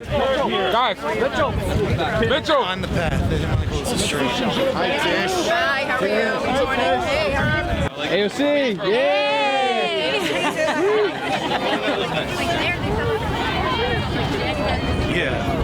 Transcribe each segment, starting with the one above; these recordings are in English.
Guys, Mitchell. On the path. They didn't want to close the street. Hi, Tish. Hi, how are you? Good morning. Hey, how are you? AOC, yay! Yeah.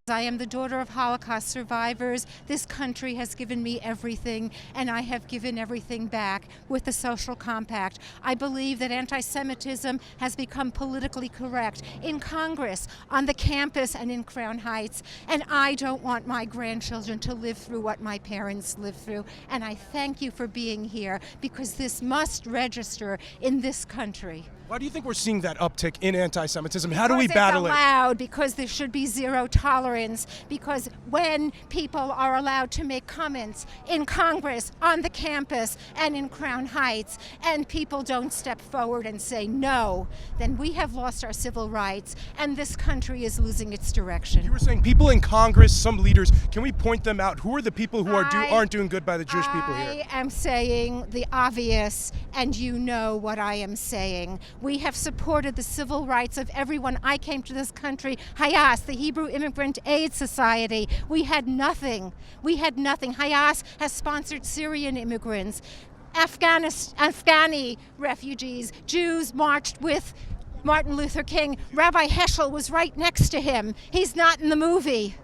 I am the daughter of Holocaust survivors. This country has given me everything, and I have given everything back with the social compact. I believe that anti-Semitism has become politically correct in Congress, on the campus, and in Crown Heights. And I don't want my grandchildren to live through what my parents lived through. And I thank you for being here, because this must register in this country. Why do you think we're seeing that uptick in anti-Semitism? How do we battle it? Because it's allowed, because there should be zero tolerance, because when people are allowed to make comments in Congress, on the campus, and in Crown Heights, and people don't step forward and say no, then we have lost our civil rights, and this country is losing its direction. You were saying people in Congress, some leaders, can we point them out? Who are the people who aren't doing good by the Jewish people here? I am saying the obvious, and you know what I am saying. We have supported the civil rights of everyone. I came to this country, Hayas, the Hebrew Immigrant Aid Society. We had nothing. Hayas has sponsored Syrian immigrants, Afghani refugees. Jews marched with Martin Luther King. Rabbi Heschel was right next to him. He's not in the movie.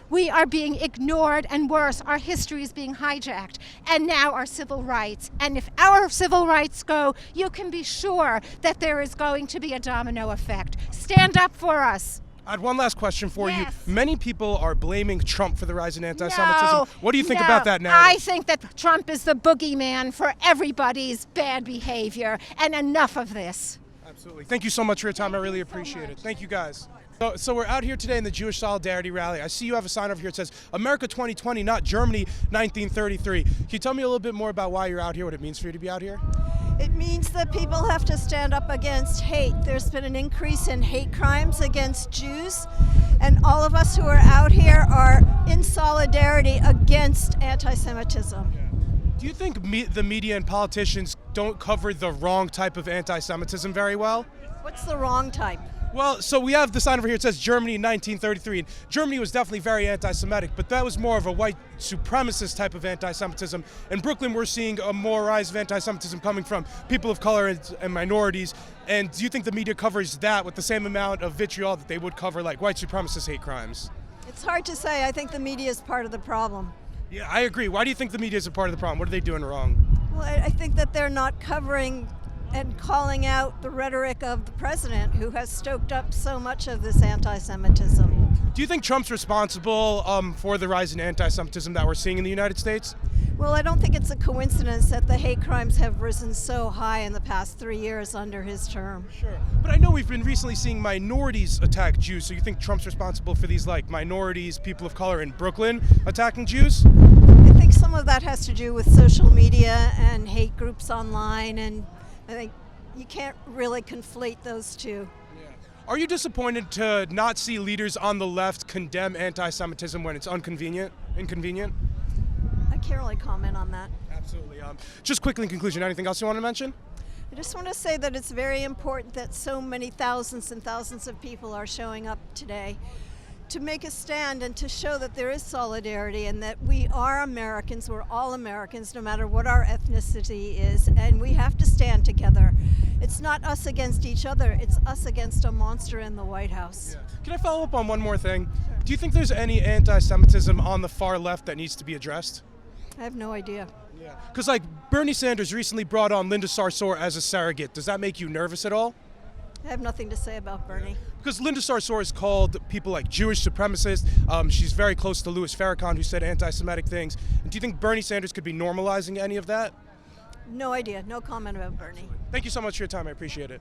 We are being ignored, and worse, our history is being hijacked, and now our civil rights. And if our civil rights go, you can be sure that there is going to be a domino effect. Stand up for us. I had one last question for Yes. you. Many people are blaming Trump for the rise in anti-Semitism. No, What do you think no. about that now? I think that Trump is the boogeyman for everybody's bad behavior, and enough of this. Absolutely. Thank you so much for your time. I really appreciate it. Thank you, guys. So we're out here today in the Jewish Solidarity Rally. I see you have a sign over here that says, America 2020, not Germany 1933. Can you tell me a little bit more about why you're out here, what it means for you to be out here? It means that people have to stand up against hate. There's been an increase in hate crimes against Jews, and all of us who are out here are in solidarity against anti-Semitism. Do you think the media and politicians don't cover the wrong type of anti-Semitism very well? What's the wrong type? Well, so we have the sign over here that says Germany in 1933. And Germany was definitely very anti-Semitic, but that was more of a white supremacist type of anti-Semitism. In Brooklyn, we're seeing a more rise of anti-Semitism coming from people of color and minorities. And do you think the media covers that with the same amount of vitriol that they would cover like white supremacist hate crimes? It's hard to say. I think the media is part of the problem. Yeah, I agree. Why do you think the media is a part of the problem? What are they doing wrong? Well, I think that they're not covering and calling out the rhetoric of the president, who has stoked up so much of this anti-Semitism. Do you think Trump's responsible for the rise in anti-Semitism that we're seeing in the United States? Well, I don't think it's a coincidence that the hate crimes have risen so high in the past 3 years under his term. Sure. But I know we've been recently seeing minorities attack Jews, so you think Trump's responsible for these like minorities, people of color in Brooklyn attacking Jews? I think some of that has to do with social media and hate groups online, and I think you can't really conflate those two. Are you disappointed to not see leaders on the left condemn anti-Semitism when it's inconvenient? I can't really comment on that. Absolutely. Just quickly in conclusion, anything else you want to mention? I just want to say that it's very important that so many thousands and thousands of people are showing up today to make a stand and to show that there is solidarity and that we are Americans, we're all Americans, no matter what our ethnicity is, and we have to stand together. It's not us against each other, it's us against a monster in the White House. Yeah. Can I follow up on one more thing? Sure. Do you think there's any anti-Semitism on the far left that needs to be addressed? I have no idea. Yeah. Because like Bernie Sanders recently brought on Linda Sarsour as a surrogate. Does that make you nervous at all? I have nothing to say about Bernie. Because Linda Sarsour has called people like Jewish supremacists. She's very close to Louis Farrakhan, who said anti-Semitic things. And do you think Bernie Sanders could be normalizing any of that? No idea. No comment about Bernie. Thank you so much for your time. I appreciate it.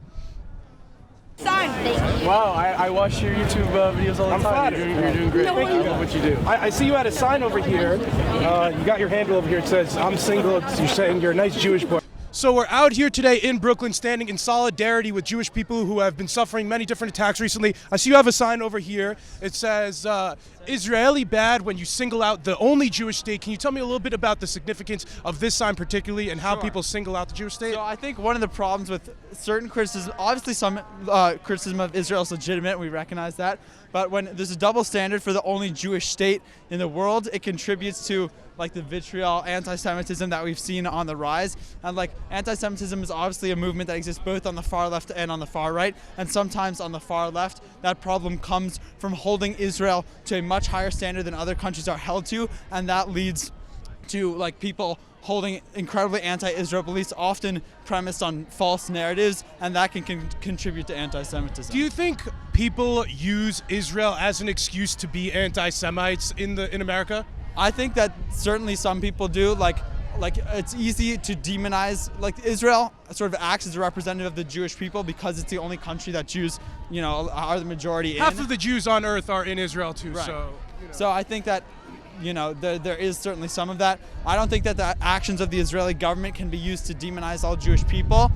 Wow, I watch your YouTube videos all the time. You're doing great. Thank you for what you do. I see you had a sign over here. You got your handle over here. It says, I'm single. You're saying you're a nice Jewish boy. So we're out here today in Brooklyn standing in solidarity with Jewish people who have been suffering many different attacks recently. I see you have a sign over here. It says, Israeli bad when you single out the only Jewish state? Can you tell me a little bit about the significance of this sign particularly and how people single out the Jewish state? So I think one of the problems with certain criticism, obviously some criticism of Israel is legitimate, we recognize that, but when there's a double standard for the only Jewish state in the world, it contributes to like the vitriol, anti-Semitism that we've seen on the rise. And like anti-Semitism is obviously a movement that exists both on the far left and on the far right. And sometimes on the far left, that problem comes from holding Israel to a much higher standard than other countries are held to. And that leads to like people holding incredibly anti-Israel beliefs, often premised on false narratives, and that can contribute to anti-Semitism. Do you think people use Israel as an excuse to be anti-Semites in America? I think that certainly some people do. Like it's easy to demonize. Like Israel sort of acts as a representative of the Jewish people because it's the only country that Jews, are the majority in. Half of the Jews on earth are in Israel too. Right. So. So I think that, there is certainly some of that. I don't think that the actions of the Israeli government can be used to demonize all Jewish people.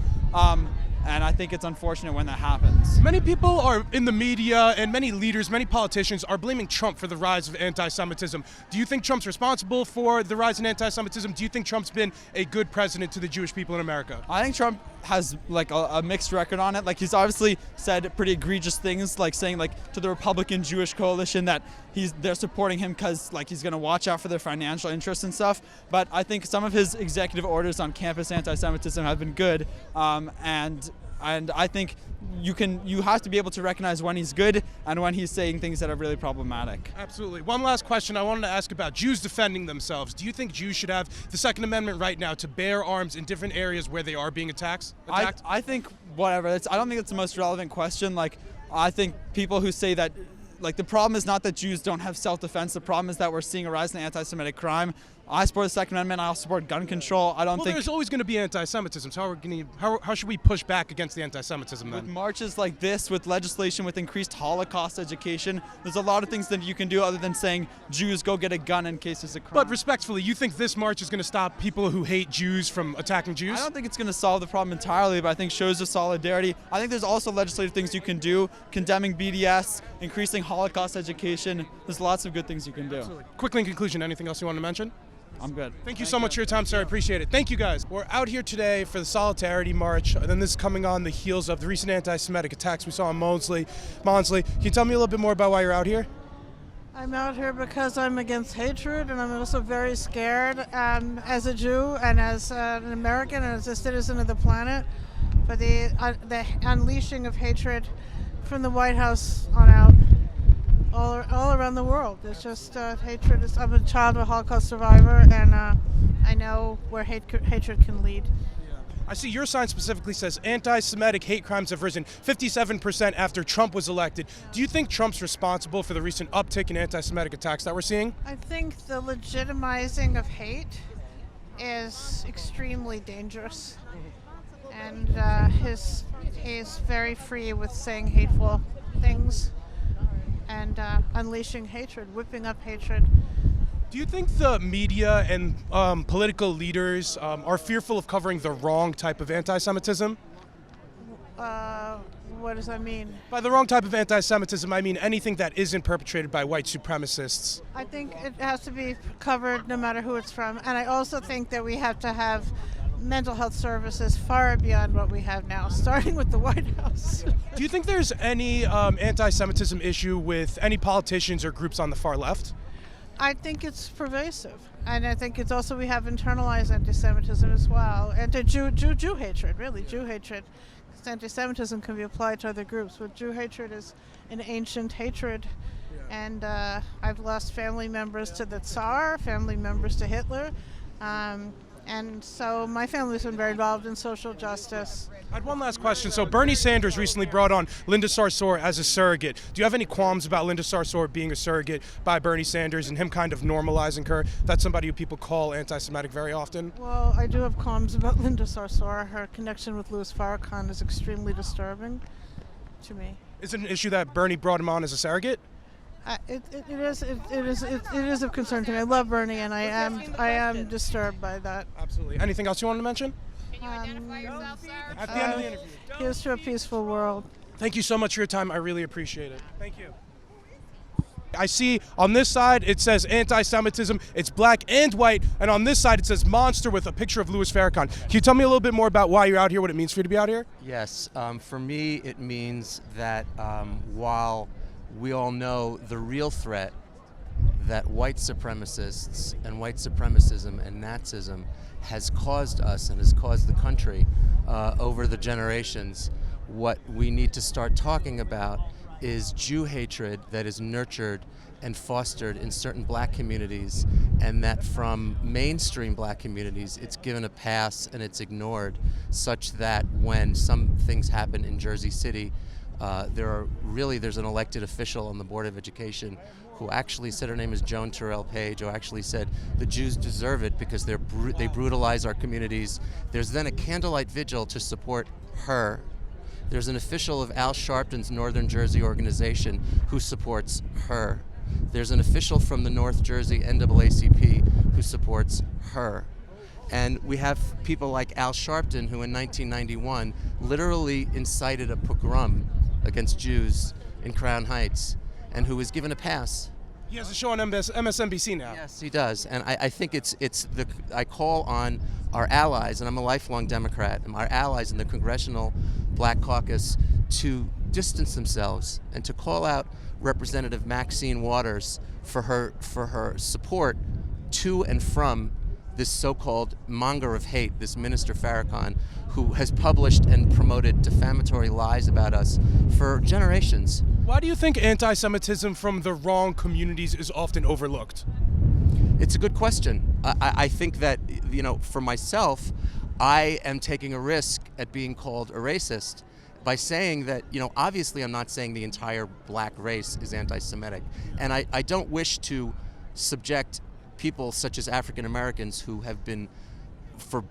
And I think it's unfortunate when that happens. Many people are in the media, and many leaders, many politicians are blaming Trump for the rise of anti-Semitism. Do you think Trump's responsible for the rise in anti-Semitism? Do you think Trump's been a good president to the Jewish people in America? I think Trump has like a mixed record on it. Like he's obviously said pretty egregious things, like saying like to the Republican Jewish coalition that they're supporting him because like he's going to watch out for their financial interests and stuff. But I think some of his executive orders on campus anti-Semitism have been good, and I think you have to be able to recognize when he's good and when he's saying things that are really problematic. Absolutely. One last question I wanted to ask about Jews defending themselves. Do you think Jews should have the Second Amendment right now to bear arms in different areas where they are being attacked? I think whatever. I don't think it's the most relevant question. Like I think people who say that, like the problem is not that Jews don't have self-defense. The problem is that we're seeing a rise in anti-Semitic crime. I support the Second Amendment. I also support gun control. I don't think there's always going to be anti-Semitism. So how should we push back against the anti-Semitism then? With marches like this, with legislation, with increased Holocaust education, there's a lot of things that you can do other than saying Jews go get a gun in case there's a crime. But respectfully, you think this march is going to stop people who hate Jews from attacking Jews? I don't think it's going to solve the problem entirely, but I think shows of solidarity. I think there's also legislative things you can do, condemning BDS, increasing Holocaust education. There's lots of good things you can do. Absolutely. Quickly in conclusion, anything else you want to mention? I'm good. Thank you so much for your time, sir. I appreciate it. Thank you, guys. We're out here today for the Solidarity March, and then this is coming on the heels of the recent anti-Semitic attacks we saw in Monsley. Can you tell me a little bit more about why you're out here? I'm out here because I'm against hatred, and I'm also very scared as a Jew and as an American and as a citizen of the planet for the unleashing of hatred from the White House on out. All around the world. It's just hatred. I'm a child of a Holocaust survivor, and I know where hatred can lead. I see your sign specifically says anti-Semitic hate crimes have risen 57% after Trump was elected. Do you think Trump's responsible for the recent uptick in anti-Semitic attacks that we're seeing? I think the legitimizing of hate is extremely dangerous, and he's very free with saying hateful things and unleashing hatred, whipping up hatred. Do you think the media and political leaders are fearful of covering the wrong type of anti-Semitism? What does that mean? By the wrong type of anti-Semitism, I mean anything that isn't perpetrated by white supremacists. I think it has to be covered no matter who it's from. And I also think that we have to have mental health services far beyond what we have now, starting with the White House. Do you think there's any anti-Semitism issue with any politicians or groups on the far left? I think it's pervasive. And I think it's also we have internalized anti-Semitism as well. And Jew hatred, really, Jew hatred. Anti-Semitism can be applied to other groups, but Jew hatred is an ancient hatred. And I've lost family members to the Tsar, family members to Hitler. And so my family's been very involved in social justice. I had one last question. So Bernie Sanders recently brought on Linda Sarsour as a surrogate. Do you have any qualms about Linda Sarsour being a surrogate by Bernie Sanders and him kind of normalizing her? That's somebody who people call anti-Semitic very often. Well, I do have qualms about Linda Sarsour. Her connection with Louis Farrakhan is extremely disturbing to me. Is it an issue that Bernie brought him on as a surrogate? It is of concern to me. I love Bernie, and I am disturbed by that. Absolutely. Anything else you wanted to mention? Can you identify yourself, sir? At the end of the interview. Here's to a peaceful world. Thank you so much for your time. I really appreciate it. Thank you. I see on this side it says anti-Semitism, it's black and white, and on this side it says monster with a picture of Louis Farrakhan. Can you tell me a little bit more about why you're out here, what it means for you to be out here? Yes, for me it means that while we all know the real threat that white supremacists and white supremacism and Nazism has caused us and has caused the country over the generations, what we need to start talking about is Jew hatred that is nurtured and fostered in certain black communities, and that from mainstream black communities it's given a pass and it's ignored, such that when some things happen in Jersey City, there's an elected official on the Board of Education who actually said, her name is Joan Terrell Page, who actually said the Jews deserve it because they brutalize our communities. There's then a candlelight vigil to support her. There's an official of Al Sharpton's Northern Jersey organization who supports her. There's an official from the North Jersey NAACP who supports her. And we have people like Al Sharpton, who in 1991 literally incited a pogrom against Jews in Crown Heights, and who was given a pass. He has a show on MSNBC now. Yes, he does. And I think I call on our allies, and I'm a lifelong Democrat, and our allies in the Congressional Black Caucus to distance themselves and to call out Representative Maxine Waters for her support to and from this so-called monger of hate, this Minister Farrakhan, who has published and promoted defamatory lies about us for generations. Why do you think anti-Semitism from the wrong communities is often overlooked? It's a good question. I think that, for myself, I am taking a risk at being called a racist by saying that, obviously I'm not saying the entire black race is anti-Semitic. And I don't wish to subject people such as African Americans who have been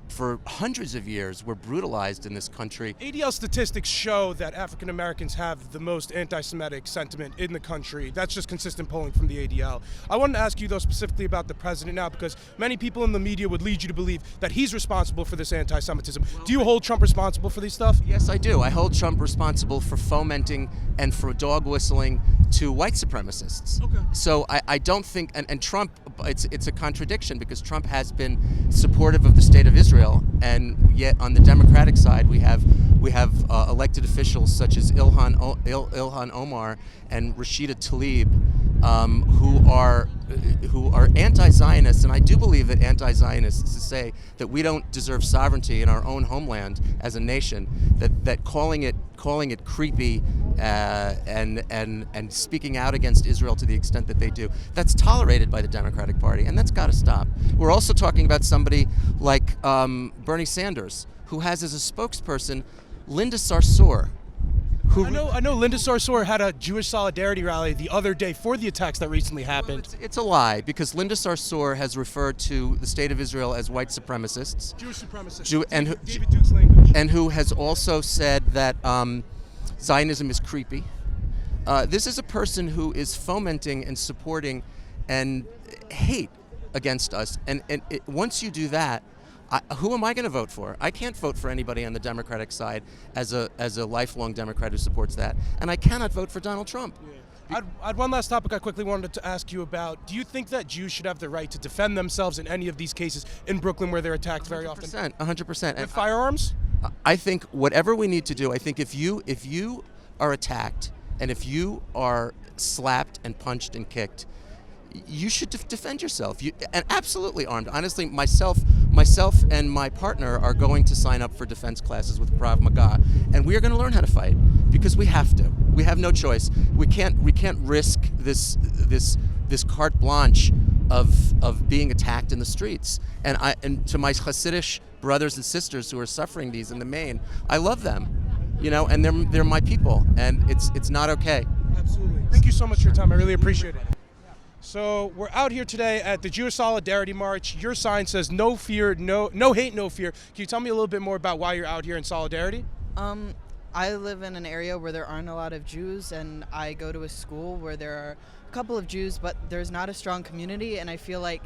for hundreds of years were brutalized in this country. ADL statistics show that African Americans have the most anti-Semitic sentiment in the country. That's just consistent polling from the ADL. I wanted to ask you, though, specifically about the president now, because many people in the media would lead you to believe that he's responsible for this anti-Semitism. Do you hold Trump responsible for these stuff? Yes, I do. I hold Trump responsible for fomenting and for dog whistling to white supremacists. Okay. So I don't think, and Trump, it's a contradiction, because Trump has been supportive of the state of Israel, and yet on the Democratic side we have elected officials such as Ilhan Omar and Rashida Tlaib, who are anti-Zionists, and I do believe that anti-Zionists to say that we don't deserve sovereignty in our own homeland as a nation, that calling it creepy and speaking out against Israel to the extent that they do, that's tolerated by the Democratic Party, and that's got to stop. We're also talking about somebody like Bernie Sanders, who has as a spokesperson Linda Sarsour. I know Linda Sarsour had a Jewish solidarity rally the other day for the attacks that recently happened. Well, it's a lie, because Linda Sarsour has referred to the state of Israel as white supremacists. Jewish supremacists. David Duke's language. And who has also said that Zionism is creepy. This is a person who is fomenting and supporting and hate against us. And once you do that, who am I going to vote for? I can't vote for anybody on the Democratic side as a lifelong Democrat who supports that, and I cannot vote for Donald Trump. Yeah. I had one last topic I quickly wanted to ask you about. Do you think that Jews should have the right to defend themselves in any of these cases in Brooklyn where they're attacked very often? 100%. With firearms? I think whatever we need to do, I think if you are attacked and if you are slapped and punched and kicked, you should defend yourself. And absolutely armed. Honestly, myself and my partner are going to sign up for defense classes with Krav Maga, and we are going to learn how to fight because we have to. We have no choice. We can't risk this carte blanche of being attacked in the streets. And to my Hasidic brothers and sisters who are suffering these in the main, I love them, and they're my people, and it's not okay. Absolutely. Thank you so much for your time. I really appreciate it. So we're out here today at the Jewish Solidarity March. Your sign says no fear, no hate, no fear. Can you tell me a little bit more about why you're out here in solidarity? I live in an area where there aren't a lot of Jews, and I go to a school where there are a couple of Jews, but there's not a strong community, and I feel like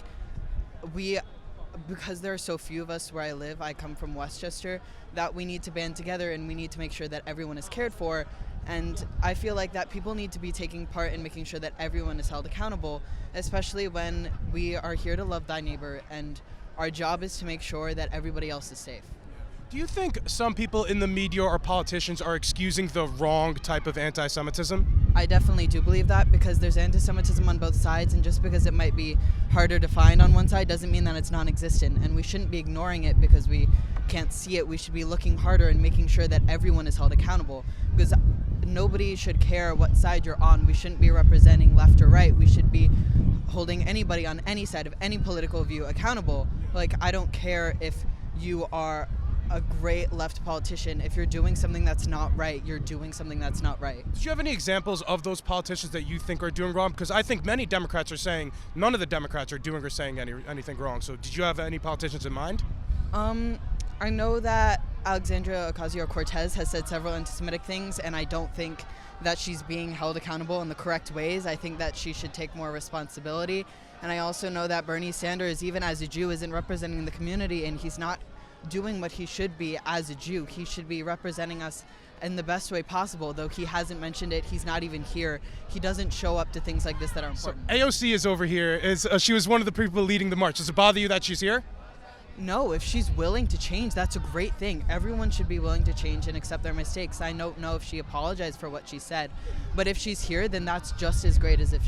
because there are so few of us where I live, I come from Westchester, that we need to band together and we need to make sure that everyone is cared for. And I feel like that people need to be taking part in making sure that everyone is held accountable, especially when we are here to love thy neighbor, and our job is to make sure that everybody else is safe. Do you think some people in the media or politicians are excusing the wrong type of anti-Semitism? I definitely do believe that, because there's anti-Semitism on both sides, and just because it might be harder to find on one side doesn't mean that it's non-existent, and we shouldn't be ignoring it because we can't see it. We should be looking harder and making sure that everyone is held accountable, because nobody should care what side you're on. We shouldn't be representing left or right. We should be holding anybody on any side of any political view accountable. Like, I don't care if you are a great left politician. If you're doing something that's not right, you're doing something that's not right. Do you have any examples of those politicians that you think are doing wrong? Because I think many Democrats are saying none of the Democrats are doing or saying anything wrong. So did you have any politicians in mind? I know that Alexandria Ocasio-Cortez has said several anti-Semitic things, and I don't think that she's being held accountable in the correct ways. I think that she should take more responsibility. And I also know that Bernie Sanders, even as a Jew, isn't representing the community, and he's not doing what he should be as a Jew. He should be representing us in the best way possible, though he hasn't mentioned it. He's not even here. He doesn't show up to things like this that are important. So AOC is over here. She was one of the people leading the march. Does it bother you that she's here? No, if she's willing to change, that's a great thing. Everyone should be willing to change and accept their mistakes. I don't know if she apologized for what she said, but if she's here, then that's just as great as if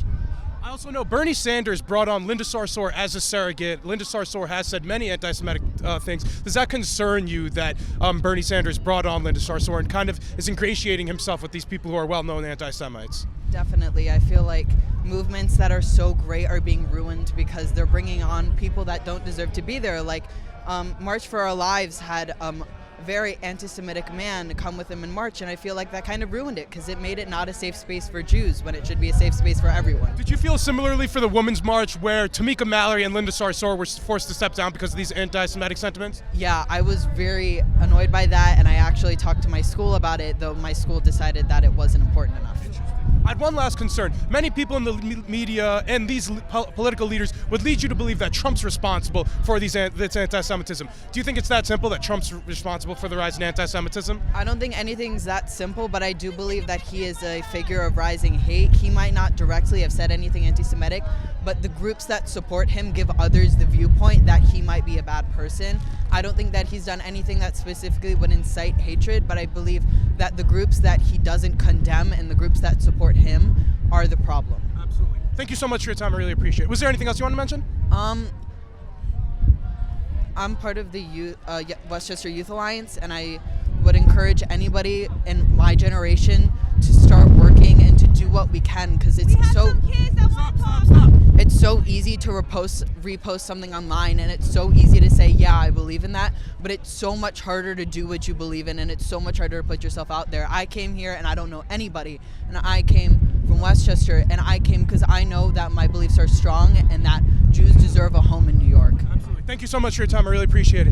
I also know Bernie Sanders brought on Linda Sarsour as a surrogate. Linda Sarsour has said many anti-Semitic things. Does that concern you that Bernie Sanders brought on Linda Sarsour and kind of is ingratiating himself with these people who are well-known anti-Semites? Definitely. I feel like movements that are so great are being ruined because they're bringing on people that don't deserve to be there. Like March for Our Lives had very anti-Semitic man come with him in March, and I feel like that kind of ruined it because it made it not a safe space for Jews when it should be a safe space for everyone. Did you feel similarly for the Women's March where Tamika Mallory and Linda Sarsour were forced to step down because of these anti-Semitic sentiments? Yeah, I was very annoyed by that, and I actually talked to my school about it, though my school decided that it wasn't important enough. I had one last concern. Many people in the media and these political leaders would lead you to believe that Trump's responsible for this anti-Semitism. Do you think it's that simple, that Trump's responsible for the rise in anti-Semitism? I don't think anything's that simple, but I do believe that he is a figure of rising hate. He might not directly have said anything anti-Semitic, but the groups that support him give others the viewpoint that he might be a bad person. I don't think that he's done anything that specifically would incite hatred, but I believe that the groups that he doesn't condemn and the groups that support him are the problem. Absolutely. Thank you so much for your time. I really appreciate it. Was there anything else you want to mention? I'm part of the Westchester Youth Alliance, and I would encourage anybody in my generation to start working and to do what we can, because it's it's so easy to repost something online, and it's so easy to say, yeah, I believe in that, but it's so much harder to do what you believe in, and it's so much harder to put yourself out there. I came here and I don't know anybody, and I came from Westchester, and I came because I know that my beliefs are strong and that Jews deserve a home in New York. Absolutely. Thank you so much for your time. I really appreciate it.